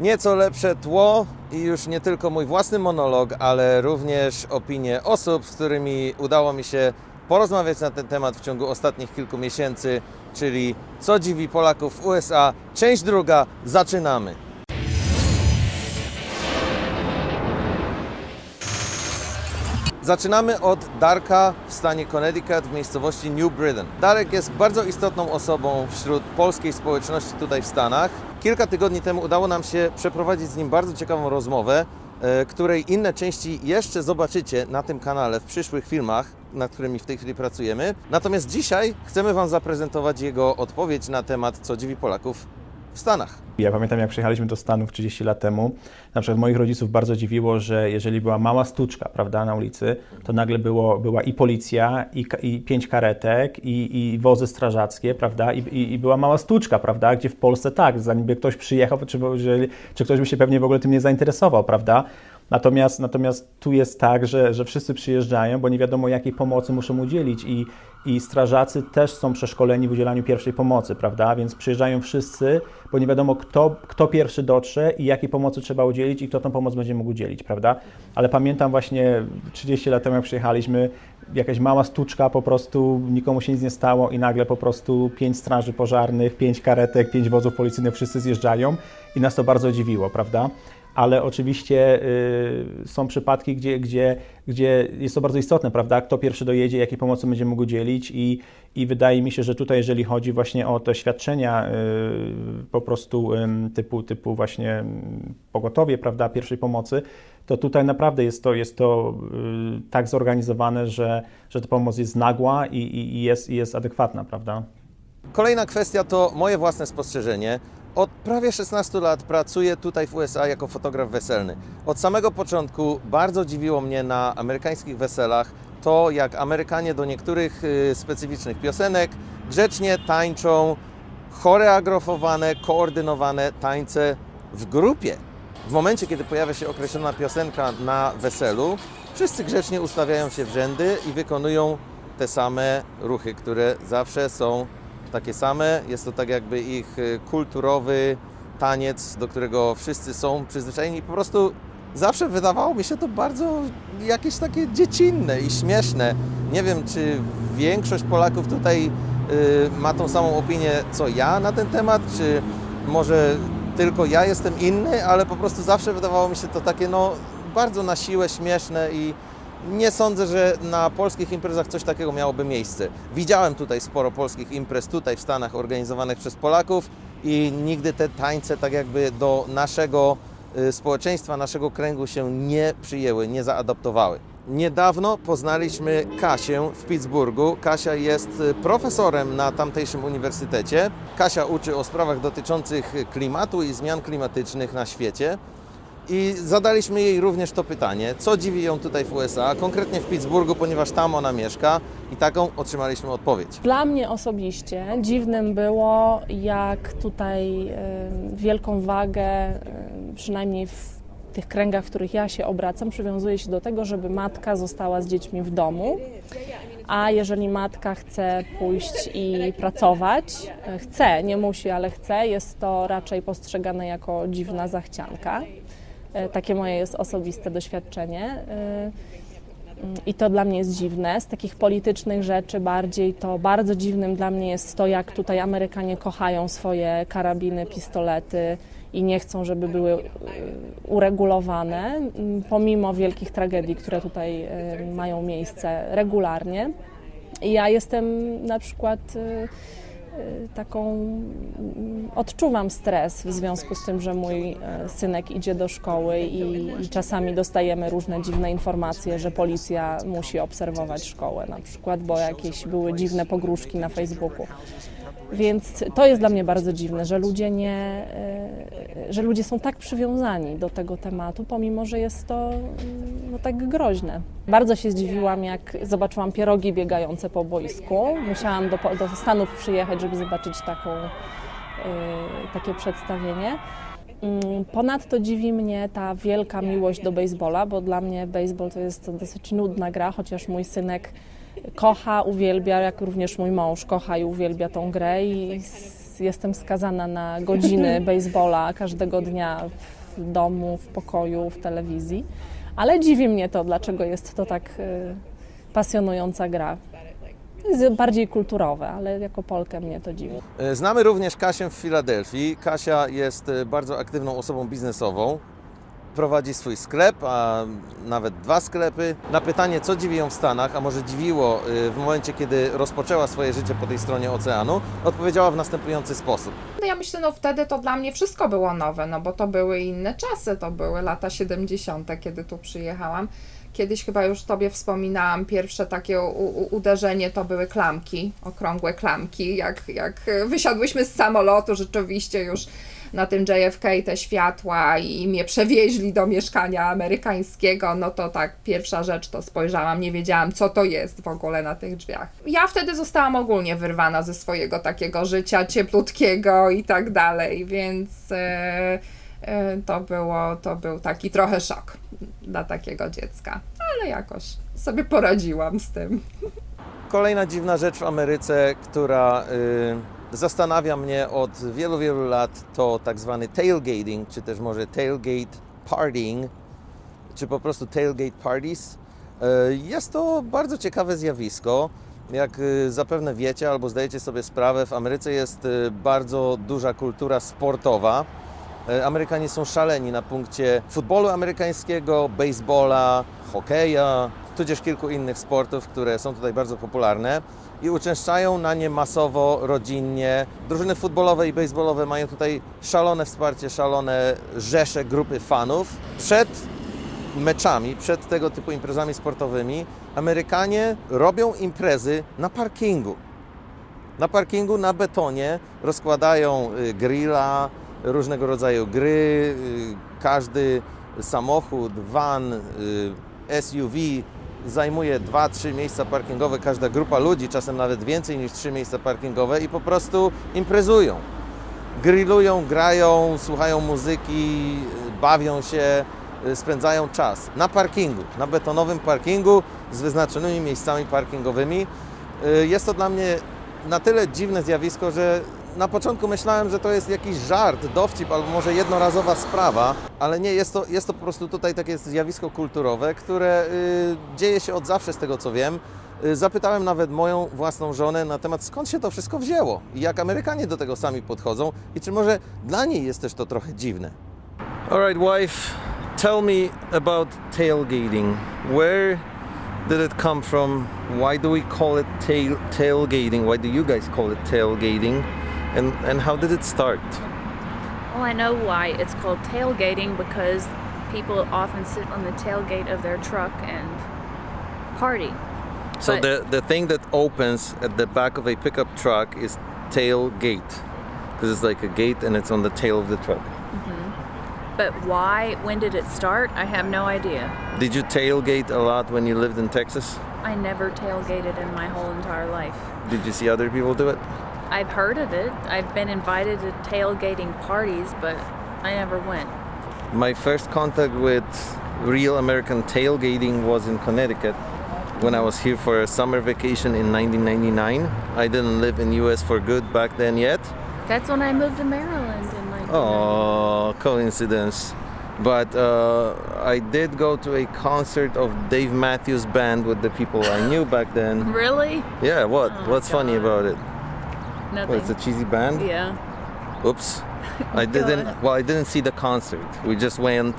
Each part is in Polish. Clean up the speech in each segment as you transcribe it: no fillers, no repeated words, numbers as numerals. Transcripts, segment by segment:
Nieco lepsze tło i już nie tylko mój własny monolog, ale również opinie osób, z którymi udało mi się porozmawiać na ten temat w ciągu ostatnich kilku miesięcy, czyli co dziwi Polaków w USA. Część druga, zaczynamy! Zaczynamy od Darka w stanie Connecticut w miejscowości New Britain. Darek jest bardzo istotną osobą wśród polskiej społeczności tutaj w Stanach. Kilka tygodni temu udało nam się przeprowadzić z nim bardzo ciekawą rozmowę, której inne części jeszcze zobaczycie na tym kanale w przyszłych filmach, nad którymi w tej chwili pracujemy. Natomiast dzisiaj chcemy Wam zaprezentować jego odpowiedź na temat, co dziwi Polaków w Stanach. Ja pamiętam, jak przyjechaliśmy do Stanów 30 lat temu, na przykład moich rodziców bardzo dziwiło, że jeżeli była mała stuczka, prawda, na ulicy, to nagle była i policja, i 5 karetek, i wozy strażackie, prawda, i była mała stuczka, prawda, gdzie w Polsce tak, zanim by ktoś przyjechał, czy ktoś by się pewnie w ogóle tym nie zainteresował, prawda. Natomiast tu jest tak, że wszyscy przyjeżdżają, bo nie wiadomo, jakiej pomocy muszą udzielić i strażacy też są przeszkoleni w udzielaniu pierwszej pomocy, prawda? Więc przyjeżdżają wszyscy, bo nie wiadomo, kto pierwszy dotrze i jakiej pomocy trzeba udzielić i kto tę pomoc będzie mógł udzielić, prawda? Ale pamiętam właśnie 30 lat temu, jak przyjechaliśmy, jakaś mała stuczka, po prostu nikomu się nic nie stało i nagle po prostu 5 straży pożarnych, 5 karetek, 5 wozów policyjnych, wszyscy zjeżdżają i nas to bardzo dziwiło, prawda? Ale oczywiście są przypadki, gdzie jest to bardzo istotne, prawda? Kto pierwszy dojedzie, jakiej pomocy będzie mógł udzielić i wydaje mi się, że tutaj, jeżeli chodzi właśnie o te świadczenia po prostu typu właśnie pogotowie, prawda, pierwszej pomocy, to tutaj naprawdę jest to tak zorganizowane, że ta pomoc jest nagła i jest adekwatna, prawda? Kolejna kwestia to moje własne spostrzeżenie. Od prawie 16 lat pracuję tutaj w USA jako fotograf weselny. Od samego początku bardzo dziwiło mnie na amerykańskich weselach to, jak Amerykanie do niektórych specyficznych piosenek grzecznie tańczą choreografowane, koordynowane tańce w grupie. W momencie, kiedy pojawia się określona piosenka na weselu, wszyscy grzecznie ustawiają się w rzędy i wykonują te same ruchy, które zawsze są takie same. Jest to tak jakby ich kulturowy taniec, do którego wszyscy są przyzwyczajeni i po prostu zawsze wydawało mi się to bardzo jakieś takie dziecinne i śmieszne. Nie wiem, czy większość Polaków tutaj ma tą samą opinię co ja na ten temat, czy może tylko ja jestem inny, ale po prostu zawsze wydawało mi się to takie bardzo na siłę śmieszne i nie sądzę, że na polskich imprezach coś takiego miałoby miejsce. Widziałem tutaj sporo polskich imprez tutaj w Stanach organizowanych przez Polaków i nigdy te tańce tak jakby do naszego społeczeństwa, naszego kręgu się nie przyjęły, nie zaadaptowały. Niedawno poznaliśmy Kasię w Pittsburghu. Kasia jest profesorem na tamtejszym uniwersytecie. Kasia uczy o sprawach dotyczących klimatu i zmian klimatycznych na świecie. I zadaliśmy jej również to pytanie, co dziwi ją tutaj w USA, konkretnie w Pittsburghu, ponieważ tam ona mieszka i taką otrzymaliśmy odpowiedź. Dla mnie osobiście dziwnym było, jak tutaj wielką wagę, przynajmniej w tych kręgach, w których ja się obracam, przywiązuje się do tego, żeby matka została z dziećmi w domu, a jeżeli matka chce pójść i pracować, chce, nie musi, ale chce, jest to raczej postrzegane jako dziwna zachcianka. Takie moje jest osobiste doświadczenie i to dla mnie jest dziwne. Z takich politycznych rzeczy bardziej to bardzo dziwnym dla mnie jest to, jak tutaj Amerykanie kochają swoje karabiny, pistolety i nie chcą, żeby były uregulowane, pomimo wielkich tragedii, które tutaj mają miejsce regularnie. I ja jestem na przykład odczuwam stres w związku z tym, że mój synek idzie do szkoły i czasami dostajemy różne dziwne informacje, że policja musi obserwować szkołę na przykład, bo jakieś były dziwne pogróżki na Facebooku. Więc to jest dla mnie bardzo dziwne, że ludzie są tak przywiązani do tego tematu, pomimo że jest to tak groźne. Bardzo się zdziwiłam, jak zobaczyłam pierogi biegające po boisku. Musiałam do Stanów przyjechać, żeby zobaczyć takie przedstawienie. Ponadto dziwi mnie ta wielka miłość do bejsbola, bo dla mnie bejsbol to jest dosyć nudna gra, chociaż mój synek kocha, uwielbia, jak również mój mąż kocha i uwielbia tą grę i więc jestem skazana na godziny baseballa każdego dnia w domu, w pokoju, w telewizji. Ale dziwi mnie to, dlaczego jest to tak pasjonująca gra. Jest bardziej kulturowe, ale jako Polkę mnie to dziwi. Znamy również Kasię w Filadelfii. Kasia jest bardzo aktywną osobą biznesową. Prowadzi swój sklep, a nawet 2 sklepy. Na pytanie, co dziwi ją w Stanach, a może dziwiło w momencie, kiedy rozpoczęła swoje życie po tej stronie oceanu, odpowiedziała w następujący sposób. Ja myślę, no wtedy to dla mnie wszystko było nowe, no bo to były inne czasy, to były lata 70., kiedy tu przyjechałam. Kiedyś chyba już Tobie wspominałam, pierwsze takie uderzenie to były klamki, okrągłe klamki, jak wysiadłyśmy z samolotu, rzeczywiście już na tym JFK te światła i mnie przewieźli do mieszkania amerykańskiego, no to tak pierwsza rzecz to spojrzałam, nie wiedziałam co to jest w ogóle na tych drzwiach. Ja wtedy zostałam ogólnie wyrwana ze swojego takiego życia cieplutkiego i tak dalej, więc to był taki trochę szok dla takiego dziecka, ale jakoś sobie poradziłam z tym. Kolejna dziwna rzecz w Ameryce, która zastanawia mnie od wielu, wielu lat, to tak zwany tailgating, czy też może tailgate partying, czy po prostu tailgate parties. Jest to bardzo ciekawe zjawisko. Jak zapewne wiecie albo zdajecie sobie sprawę, w Ameryce jest bardzo duża kultura sportowa. Amerykanie są szaleni na punkcie futbolu amerykańskiego, baseballa, hokeja, tudzież kilku innych sportów, które są tutaj bardzo popularne i uczęszczają na nie masowo, rodzinnie. Drużyny futbolowe i baseballowe mają tutaj szalone wsparcie, szalone rzesze, grupy fanów. Przed meczami, przed tego typu imprezami sportowymi Amerykanie robią imprezy na parkingu. Na parkingu, na betonie rozkładają grilla, różnego rodzaju gry, każdy samochód, van, SUV zajmuje 2-3 miejsca parkingowe, każda grupa ludzi, czasem nawet więcej niż 3 miejsca parkingowe i po prostu imprezują. Grillują, grają, słuchają muzyki, bawią się, spędzają czas na parkingu, na betonowym parkingu z wyznaczonymi miejscami parkingowymi. Jest to dla mnie na tyle dziwne zjawisko, że na początku myślałem, że to jest jakiś żart, dowcip albo może jednorazowa sprawa, ale nie, jest to po prostu tutaj takie zjawisko kulturowe, które dzieje się od zawsze z tego co wiem. Zapytałem nawet moją własną żonę na temat, skąd się to wszystko wzięło i jak Amerykanie do tego sami podchodzą i czy może dla niej jest też to trochę dziwne. Alright wife, tell me about tailgating. Where did it come from? Why do we call it tailgating? Why do you guys call it tailgating? And how did it start? Well, I know why it's called tailgating because people often sit on the tailgate of their truck and party. So But- the thing that opens at the back of a pickup truck is tailgate, because it's like a gate and it's on the tail of the truck. But why? When did it start? I have no idea. Did you tailgate a lot when you lived in Texas? I never tailgated in my whole entire life. Did you see other people do it? I've heard of it. I've been invited to tailgating parties, but I never went. My first contact with real American tailgating was in Connecticut when I was here for a summer vacation in 1999. I didn't live in US for good back then yet. That's when I moved to Maryland in 1990. Oh, coincidence. But I did go to a concert of Dave Matthews Band with the people I knew back then. Really? Yeah, what? Oh, What's funny God. about it? Nothing. Well, it's a cheesy band? Yeah. Oops. I Go didn't, ahead. well, I didn't see the concert. We just went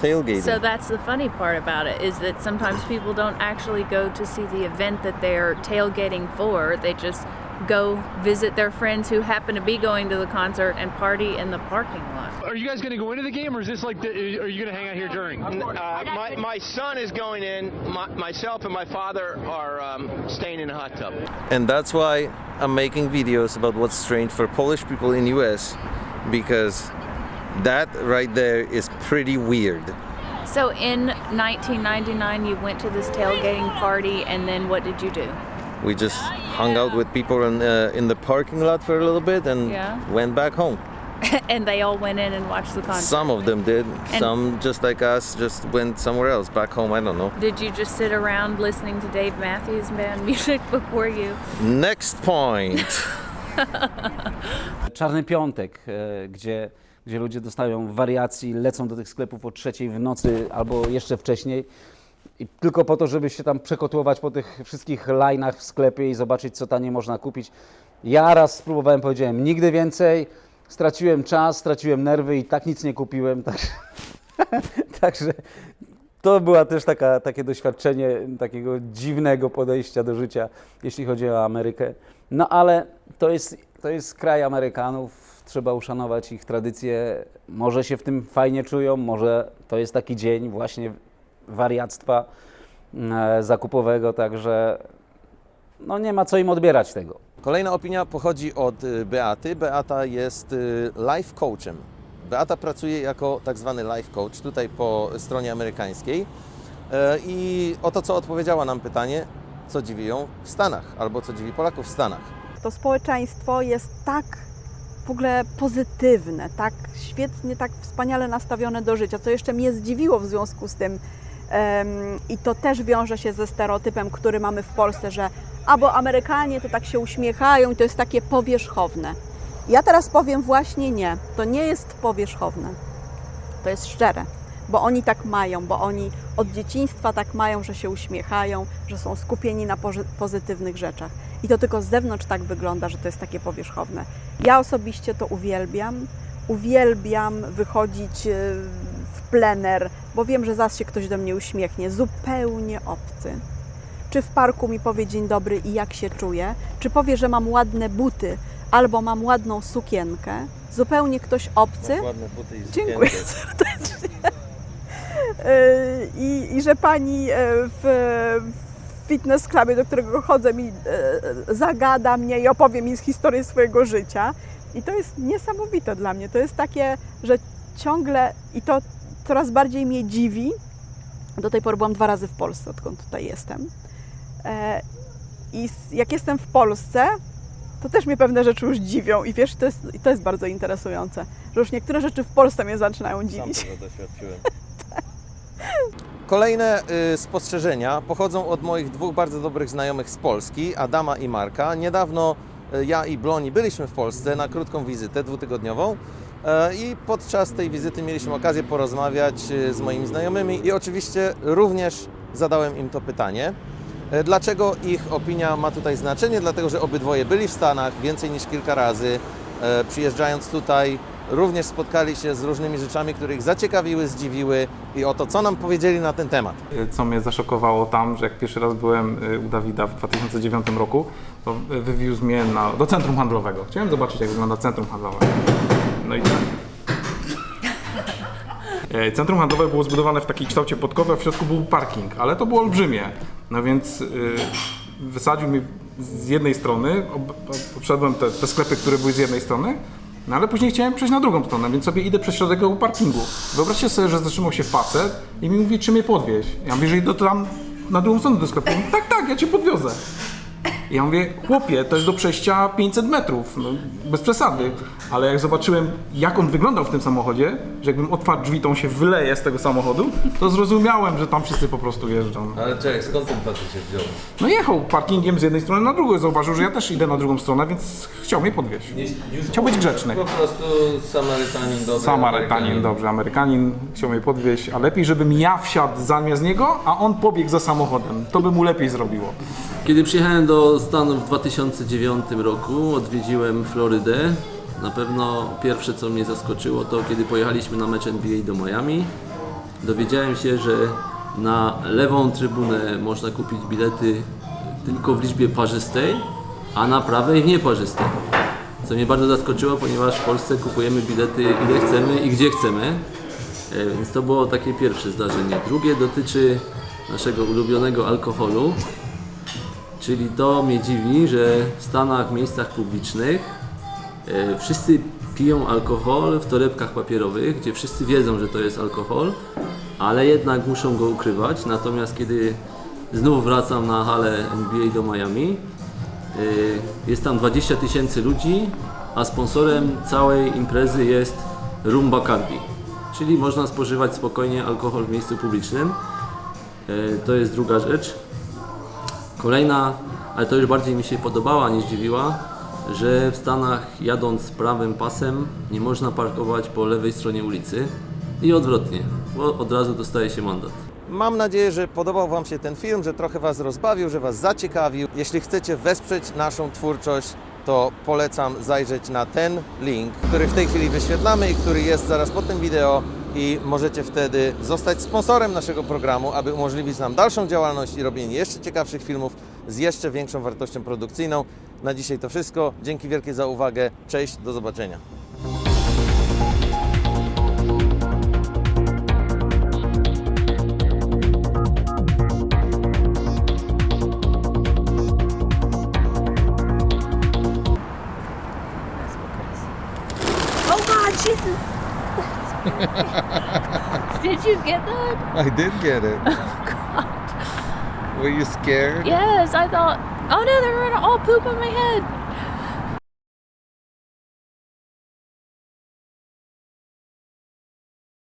tailgating. So that's the funny part about it is that sometimes people don't actually go to see the event that they're tailgating for. They just go visit their friends who happen to be going to the concert and party in the parking lot. Are you guys going to go into the game, or is this like? Are you going to hang out here during? My son is going in. Myself and my father are staying in a hot tub. And that's why I'm making videos about what's strange for Polish people in US, because that right there is pretty weird. So in 1999, you went to this tailgating party, and then what did you do? We just hung out with people in the parking lot for a little bit and Yeah. went back home. And they all went in and watched the concert. Some of them did. And- Some, just like us, just went somewhere else, back home, I don't know. Did you just sit around listening to Dave Matthews Band music before you? Next point. Czarny Piątek, gdzie ludzie dostają wariacji, lecą do tych sklepów o 3:00 w nocy albo jeszcze wcześniej i tylko po to, żeby się tam przekotłować po tych wszystkich lajnach w sklepie i zobaczyć, co taniej można kupić. Ja raz spróbowałem, powiedziałem, nigdy więcej, straciłem czas, straciłem nerwy i tak nic nie kupiłem, także to była też takie doświadczenie takiego dziwnego podejścia do życia, jeśli chodzi o Amerykę. No ale to jest kraj Amerykanów, trzeba uszanować ich tradycje, może się w tym fajnie czują, może to jest taki dzień właśnie wariactwa zakupowego, także no nie ma co im odbierać tego. Kolejna opinia pochodzi od Beaty. Beata jest life coachem. Beata pracuje jako tak zwany life coach tutaj po stronie amerykańskiej i oto co odpowiedziała nam pytanie, co dziwi ją w Stanach albo co dziwi Polaków w Stanach. To społeczeństwo jest tak w ogóle pozytywne, tak świetnie, tak wspaniale nastawione do życia, co jeszcze mnie zdziwiło w związku z tym i to też wiąże się ze stereotypem, który mamy w Polsce, że albo Amerykanie to tak się uśmiechają i to jest takie powierzchowne. Ja teraz powiem właśnie nie, to nie jest powierzchowne, to jest szczere, bo oni tak mają, bo oni od dzieciństwa tak mają, że się uśmiechają, że są skupieni na pozytywnych rzeczach. I to tylko z zewnątrz tak wygląda, że to jest takie powierzchowne. Ja osobiście to uwielbiam wychodzić w plener, bo wiem, że zaraz się ktoś do mnie uśmiechnie, zupełnie obcy. Czy w parku mi powie dzień dobry i jak się czuję, czy powie, że mam ładne buty, albo mam ładną sukienkę, zupełnie ktoś obcy. Masz ładne buty i sukienkę. Dziękuję serdecznie. I że pani w fitness clubie, do którego chodzę, mi zagada mnie i opowie mi historię swojego życia. I to jest niesamowite dla mnie. To jest takie, że ciągle, i to coraz bardziej mnie dziwi. Do tej pory byłam 2 razy w Polsce, odkąd tutaj jestem. I jak jestem w Polsce, to też mnie pewne rzeczy już dziwią i wiesz, to jest bardzo interesujące, że już niektóre rzeczy w Polsce mnie zaczynają dziwić. Sam tego doświadczyłem. Kolejne spostrzeżenia pochodzą od moich 2 bardzo dobrych znajomych z Polski, Adama i Marka. Niedawno ja i Bloni byliśmy w Polsce na krótką wizytę 2-tygodniową i podczas tej wizyty mieliśmy okazję porozmawiać z moimi znajomymi i oczywiście również zadałem im to pytanie. Dlaczego ich opinia ma tutaj znaczenie? Dlatego, że obydwoje byli w Stanach więcej niż kilka razy. Przyjeżdżając tutaj również spotkali się z różnymi rzeczami, które ich zaciekawiły, zdziwiły i oto co nam powiedzieli na ten temat. Co mnie zaszokowało tam, że jak pierwszy raz byłem u Dawida w 2009 roku, to wywiózł mnie do centrum handlowego. Chciałem zobaczyć, jak wygląda centrum handlowe. No i tak. Centrum handlowe było zbudowane w takiej kształcie podkowy, a w środku był parking, ale to było olbrzymie. No więc wysadził mnie z jednej strony, obszedłem te sklepy, które były z jednej strony, no ale później chciałem przejść na drugą stronę, więc sobie idę przez środek tego parkingu. Wyobraźcie sobie, że zatrzymał się facet i mi mówi, czy mnie podwieź. Ja mówię, że idę tam na drugą stronę do sklepu. Mówi, tak, ja cię podwiozę. I ja mówię, chłopie, to jest do przejścia 500 metrów, no, bez przesady. Ale jak zobaczyłem, jak on wyglądał w tym samochodzie, że jakbym otwarł drzwi, to on się wyleje z tego samochodu, to zrozumiałem, że tam wszyscy po prostu jeżdżą. Ale czekaj, skąd ten facet się wziął? No jechał parkingiem z jednej strony na drugą, zauważył, że ja też idę na drugą stronę, więc chciał mnie podwieźć. Chciał być grzeczny. Po prostu Samarytanin dobry. Samarytanin dobrze, Amerykanin chciał mnie podwieźć, a lepiej, żebym ja wsiadł zamiast niego, a on pobiegł za samochodem. To by mu lepiej zrobiło. Kiedy przyjechałem do Stanów w 2009 roku, odwiedziłem Florydę. Na pewno pierwsze, co mnie zaskoczyło, to kiedy pojechaliśmy na mecz NBA do Miami. Dowiedziałem się, że na lewą trybunę można kupić bilety tylko w liczbie parzystej, a na prawej w nieparzystej. Co mnie bardzo zaskoczyło, ponieważ w Polsce kupujemy bilety ile chcemy i gdzie chcemy. Więc to było takie pierwsze zdarzenie. Drugie dotyczy naszego ulubionego alkoholu. Czyli to mnie dziwi, że w Stanach, w miejscach publicznych wszyscy piją alkohol w torebkach papierowych, gdzie wszyscy wiedzą, że to jest alkohol, ale jednak muszą go ukrywać. Natomiast kiedy znów wracam na halę NBA do Miami, jest tam 20 000 ludzi, a sponsorem całej imprezy jest Rum Bacardi. Czyli można spożywać spokojnie alkohol w miejscu publicznym. To jest druga rzecz. Kolejna, ale to już bardziej mi się podobała niż dziwiła, że w Stanach jadąc prawym pasem nie można parkować po lewej stronie ulicy i odwrotnie, bo od razu dostaje się mandat. Mam nadzieję, że podobał Wam się ten film, że trochę Was rozbawił, że Was zaciekawił. Jeśli chcecie wesprzeć naszą twórczość, to polecam zajrzeć na ten link, który w tej chwili wyświetlamy i który jest zaraz pod tym wideo i możecie wtedy zostać sponsorem naszego programu, aby umożliwić nam dalszą działalność i robienie jeszcze ciekawszych filmów z jeszcze większą wartością produkcyjną. Na dzisiaj to wszystko. Dzięki wielkie za uwagę. Cześć, do zobaczenia. Oh God, Jesus! Did you get that? I did get it. Were you scared? Yes, I thought, oh no, they're gonna all poop on my head.